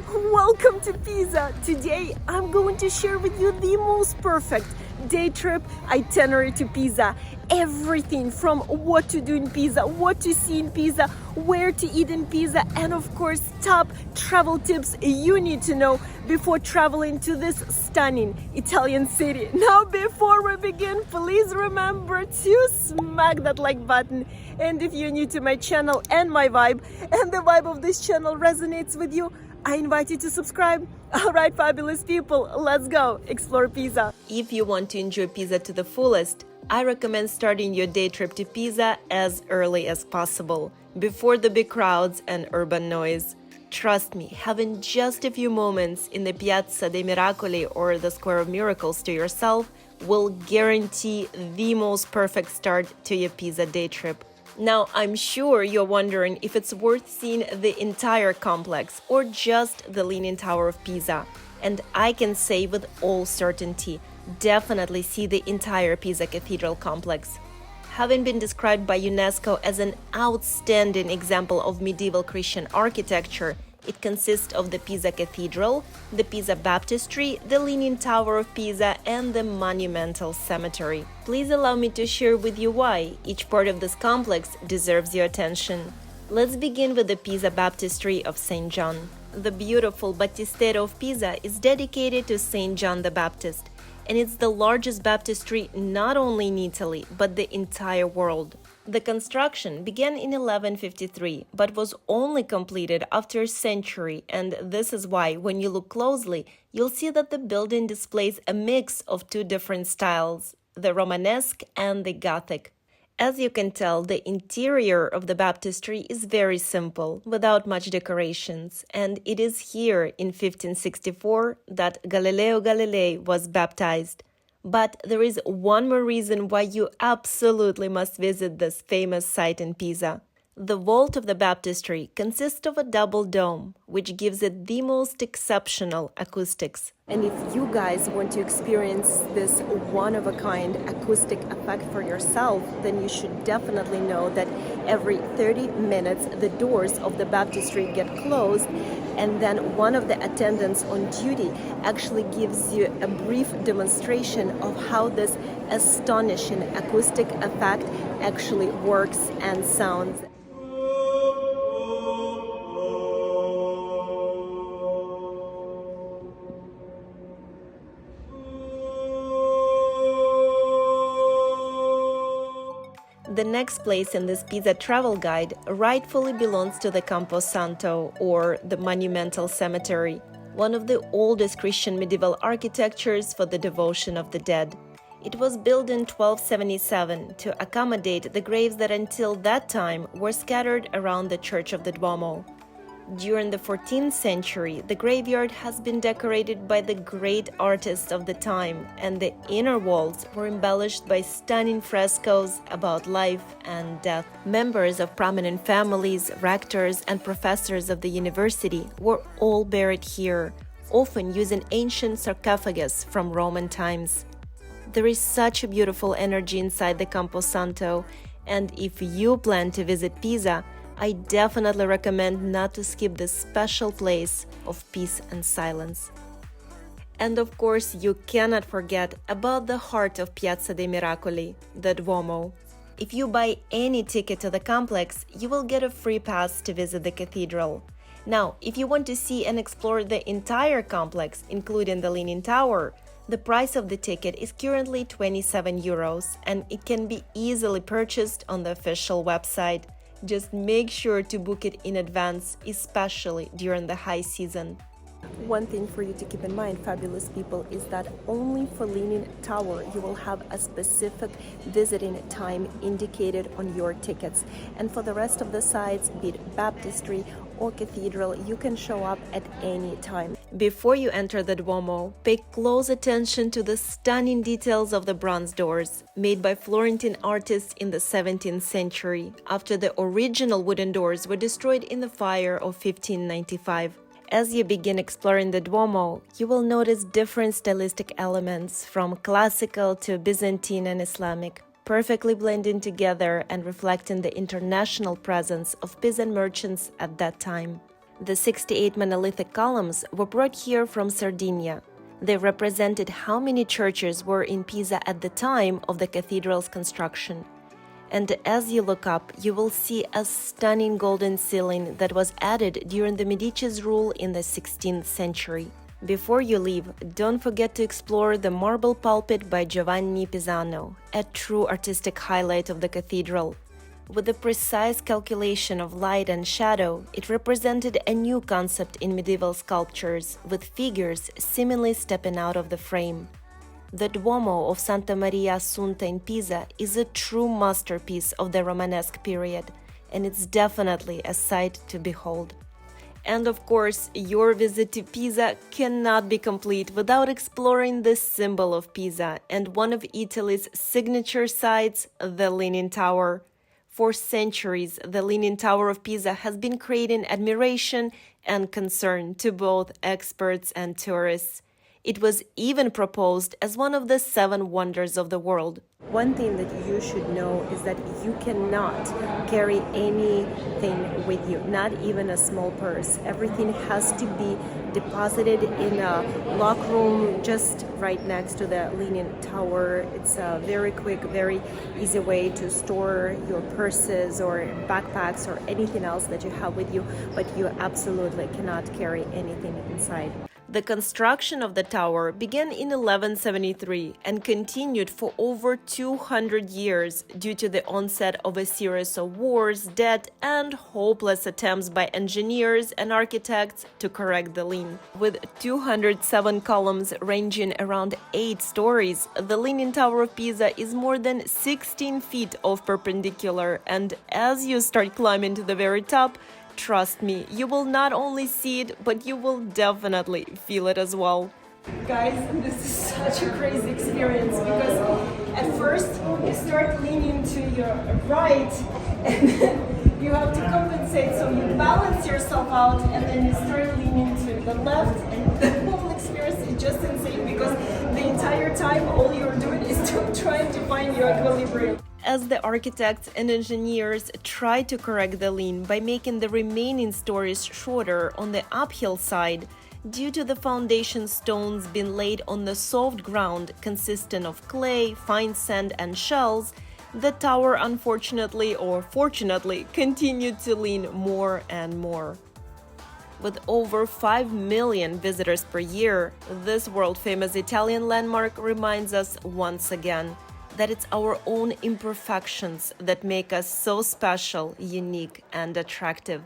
Welcome to Pisa! Today I'm going to share with you the most perfect day trip itinerary to Pisa. Everything from what to do in Pisa, what to see in Pisa, where to eat in Pisa, and of course top travel tips you need to know before traveling to this stunning Italian city. Now before we begin, please remember to smack that like button. And if you're new to my channel and my vibe, and the vibe of this channel resonates with you, I invite you to subscribe. All right, fabulous people, let's go explore Pisa. If you want to enjoy Pisa to the fullest, I recommend starting your day trip to Pisa as early as possible, before the big crowds and urban noise. Trust me, having just a few moments in the Piazza dei Miracoli or the Square of Miracles to yourself will guarantee the most perfect start to your Pisa day trip. Now, I'm sure you're wondering if it's worth seeing the entire complex or just the Leaning Tower of Pisa. And I can say with all certainty, definitely see the entire Pisa Cathedral complex. Having been described by UNESCO as an outstanding example of medieval Christian architecture, it consists of the Pisa Cathedral, the Pisa Baptistery, the Leaning Tower of Pisa, and the Monumental Cemetery. Please allow me to share with you why each part of this complex deserves your attention. Let's begin with the Pisa Baptistery of St. John. The beautiful Battistero of Pisa is dedicated to St. John the Baptist, and it's the largest baptistry not only in Italy, but the entire world. The construction began in 1153, but was only completed after a century, and this is why, when you look closely, you'll see that the building displays a mix of two different styles, the Romanesque and the Gothic. As you can tell, the interior of the baptistry is very simple, without much decorations, and it is here in 1564 that Galileo Galilei was baptized. But there is one more reason why you absolutely must visit this famous site in Pisa. The vault of the baptistry consists of a double dome, which gives it the most exceptional acoustics. And if you guys want to experience this one-of-a-kind acoustic effect for yourself, then you should definitely know that every 30 minutes the doors of the baptistry get closed, and then one of the attendants on duty actually gives you a brief demonstration of how this astonishing acoustic effect actually works and sounds. The next place in this Pisa travel guide rightfully belongs to the Campo Santo, or the Monumental Cemetery, one of the oldest Christian medieval architectures for the devotion of the dead. It was built in 1277 to accommodate the graves that until that time were scattered around the church of the Duomo. During the 14th century, the graveyard has been decorated by the great artists of the time, and the inner walls were embellished by stunning frescoes about life and death. Members of prominent families, rectors, and professors of the university were all buried here, often using ancient sarcophagus from Roman times. There is such a beautiful energy inside the Campo Santo, and if you plan to visit Pisa, I definitely recommend not to skip this special place of peace and silence. And of course, you cannot forget about the heart of Piazza dei Miracoli, the Duomo. If you buy any ticket to the complex, you will get a free pass to visit the cathedral. Now, if you want to see and explore the entire complex, including the Leaning Tower, the price of the ticket is currently 27 euros, and it can be easily purchased on the official website. Just make sure to book it in advance, especially during the high season. One thing for you to keep in mind, fabulous people, is that only for Leaning Tower you will have a specific visiting time indicated on your tickets. And for the rest of the sites, be it baptistry or cathedral, you can show up at any time. Before you enter the Duomo, pay close attention to the stunning details of the bronze doors, made by Florentine artists in the 17th century, after the original wooden doors were destroyed in the fire of 1595. As you begin exploring the Duomo, you will notice different stylistic elements, from classical to Byzantine and Islamic, perfectly blending together and reflecting the international presence of Pisan merchants at that time. The 68 monolithic columns were brought here from Sardinia. They represented how many churches were in Pisa at the time of the cathedral's construction. And as you look up, you will see a stunning golden ceiling that was added during the Medici's rule in the 16th century. Before you leave, don't forget to explore the marble pulpit by Giovanni Pisano, a true artistic highlight of the cathedral. With the precise calculation of light and shadow, it represented a new concept in medieval sculptures, with figures seemingly stepping out of the frame. The Duomo of Santa Maria Assunta in Pisa is a true masterpiece of the Romanesque period, and it's definitely a sight to behold. And of course, your visit to Pisa cannot be complete without exploring the symbol of Pisa and one of Italy's signature sites, the Leaning Tower. For centuries, the Leaning Tower of Pisa has been creating admiration and concern to both experts and tourists. It was even proposed as one of the 7 wonders of the world. One thing that you should know is that you cannot carry anything with you, not even a small purse. Everything has to be deposited in a lock room just right next to the Leaning Tower. It's a very quick, very easy way to store your purses or backpacks or anything else that you have with you, but you absolutely cannot carry anything inside. The construction of the tower began in 1173 and continued for over 200 years due to the onset of a series of wars, debt, and hopeless attempts by engineers and architects to correct the lean. With 207 columns ranging around 8 stories, the Leaning Tower of Pisa is more than 16 feet of perpendicular, and as you start climbing to the very top, trust me, you will not only see it, but you will definitely feel it as well. Guys, this is such a crazy experience because at first you start leaning to your right and then you have to compensate, so you balance yourself out and then you start leaning to the left, and the whole experience is just insane because the entire time all you're doing is trying to find your equilibrium. As the architects and engineers try to correct the lean by making the remaining stories shorter on the uphill side, due to the foundation stones being laid on the soft ground consisting of clay, fine sand, and shells, the tower unfortunately or fortunately continued to lean more and more. With over 5 million visitors per year, this world-famous Italian landmark reminds us once again that it's our own imperfections that make us so special, unique, and attractive.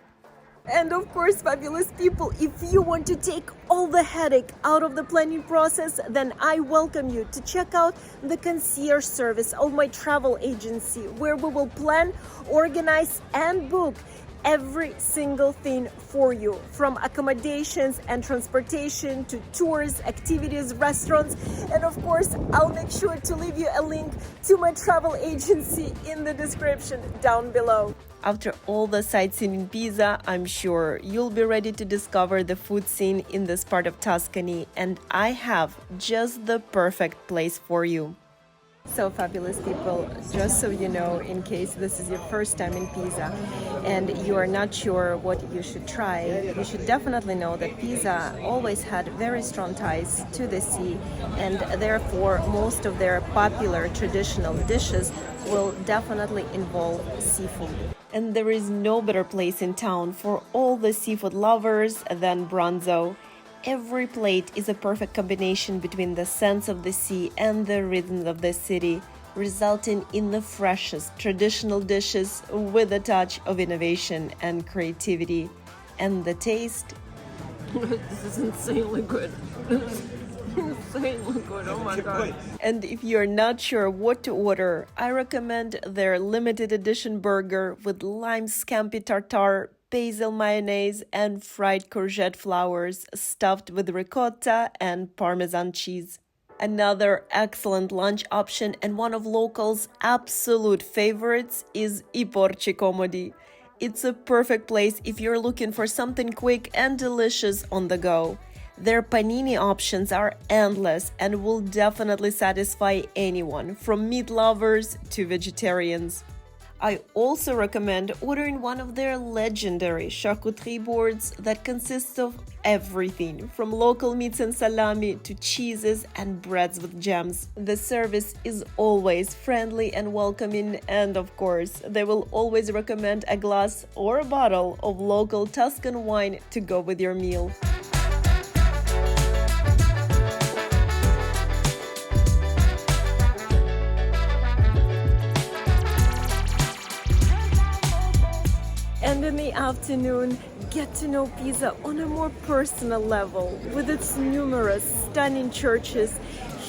And of course, fabulous people, if you want to take all the headache out of the planning process, then I welcome you to check out the concierge service of my travel agency, where we will plan, organize, and book every single thing for you, from accommodations and transportation to tours, activities, restaurants, and of course I'll make sure to leave you a link to my travel agency in the description down below. After all the sightseeing in Pisa, I'm sure you'll be ready to discover the food scene in this part of Tuscany, and I have just the perfect place for you. So fabulous people, just so you know, in case this is your first time in Pisa and you are not sure what you should try, you should definitely know that Pisa always had very strong ties to the sea, and therefore most of their popular traditional dishes will definitely involve seafood. And there is no better place in town for all the seafood lovers than Branzo. Every plate is a perfect combination between the sense of the sea and the rhythms of the city, resulting in the freshest traditional dishes with a touch of innovation and creativity. And the taste? This is insanely good. Insanely good, oh my god. And if you're not sure what to order, I recommend their limited edition burger with lime scampi tartare, basil mayonnaise, and fried courgette flowers stuffed with ricotta and Parmesan cheese. Another excellent lunch option and one of locals' absolute favorites is I Porci Comodi. It's a perfect place if you're looking for something quick and delicious on the go. Their panini options are endless and will definitely satisfy anyone, from meat lovers to vegetarians. I also recommend ordering one of their legendary charcuterie boards that consists of everything from local meats and salami to cheeses and breads with jams. The service is always friendly and welcoming, and of course, they will always recommend a glass or a bottle of local Tuscan wine to go with your meal. And in the afternoon, get to know Pisa on a more personal level with its numerous stunning churches,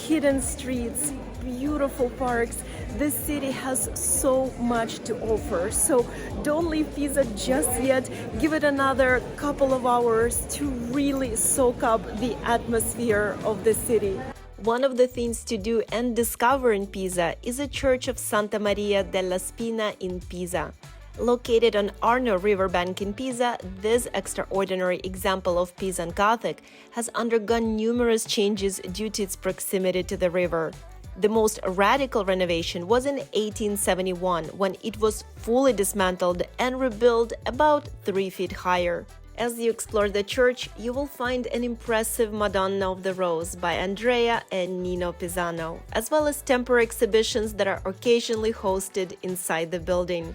hidden streets, beautiful parks. This city has so much to offer, so don't leave Pisa just yet. Give it another couple of hours to really soak up the atmosphere of the city. One of the things to do and discover in Pisa is a church of Santa Maria della Spina in Pisa. Located on Arno riverbank in Pisa, this extraordinary example of Pisan Gothic has undergone numerous changes due to its proximity to the river. The most radical renovation was in 1871, when it was fully dismantled and rebuilt about 3 feet higher. As you explore the church, you will find an impressive Madonna of the Rose by Andrea and Nino Pisano, as well as temporary exhibitions that are occasionally hosted inside the building.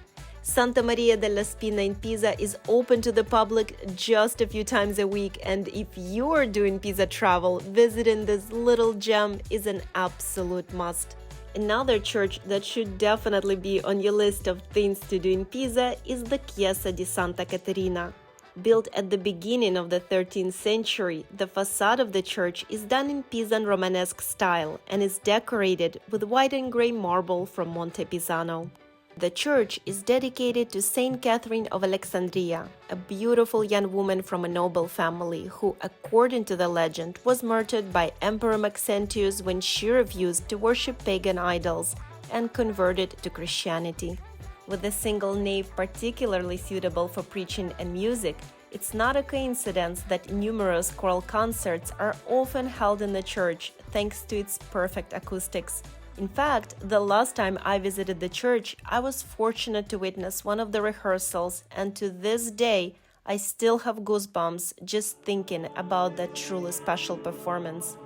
Santa Maria della Spina in Pisa is open to the public just a few times a week, and if you are doing Pisa travel, visiting this little gem is an absolute must. Another church that should definitely be on your list of things to do in Pisa is the Chiesa di Santa Caterina. Built at the beginning of the 13th century, the facade of the church is done in Pisan Romanesque style and is decorated with white and gray marble from Monte Pisano. The church is dedicated to Saint Catherine of Alexandria, a beautiful young woman from a noble family who, according to the legend, was murdered by Emperor Maxentius when she refused to worship pagan idols and converted to Christianity. With a single nave particularly suitable for preaching and music, it's not a coincidence that numerous choral concerts are often held in the church thanks to its perfect acoustics. In fact, the last time I visited the church, I was fortunate to witness one of the rehearsals, and to this day, I still have goosebumps just thinking about that truly special performance.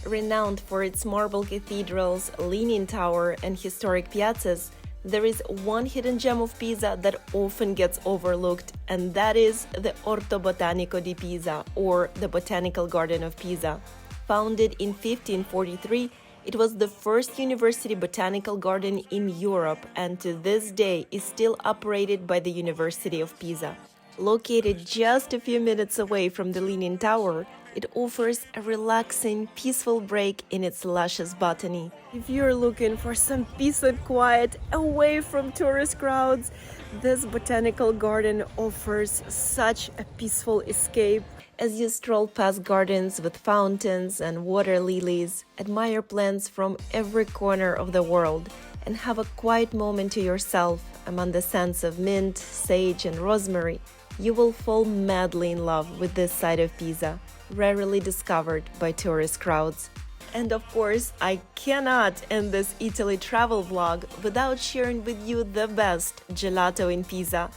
Renowned for its marble cathedrals, Leaning Tower, and historic piazzas, there is one hidden gem of Pisa that often gets overlooked, and that is the Orto Botanico di Pisa, or the Botanical Garden of Pisa. Founded in 1543, it was the first university botanical garden in Europe, and to this day is still operated by the University of Pisa. Located just a few minutes away from the Leaning Tower, it offers a relaxing, peaceful break in its luscious botany. If you're looking for some peace and quiet away from tourist crowds, this botanical garden offers such a peaceful escape. As you stroll past gardens with fountains and water lilies, admire plants from every corner of the world, and have a quiet moment to yourself among the scents of mint, sage, and rosemary, you will fall madly in love with this side of Pisa, rarely discovered by tourist crowds. And of course, I cannot end this Italy travel vlog without sharing with you the best gelato in Pisa.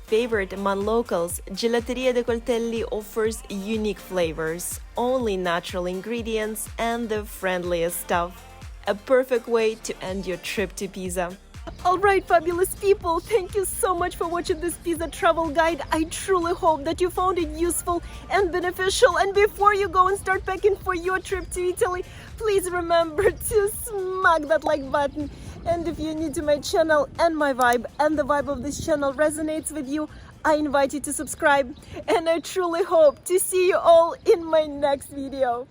Favorite among locals, Gelateria De Coltelli offers unique flavors, only natural ingredients, and the friendliest stuff. A perfect way to end your trip to Pisa. Alright, fabulous people, thank you so much for watching this Pisa travel guide. I truly hope that you found it useful and beneficial. And before you go and start packing for your trip to Italy, please remember to smack that like button. And if you're new to my channel and my vibe, and the vibe of this channel resonates with you, I invite you to subscribe. And I truly hope to see you all in my next video.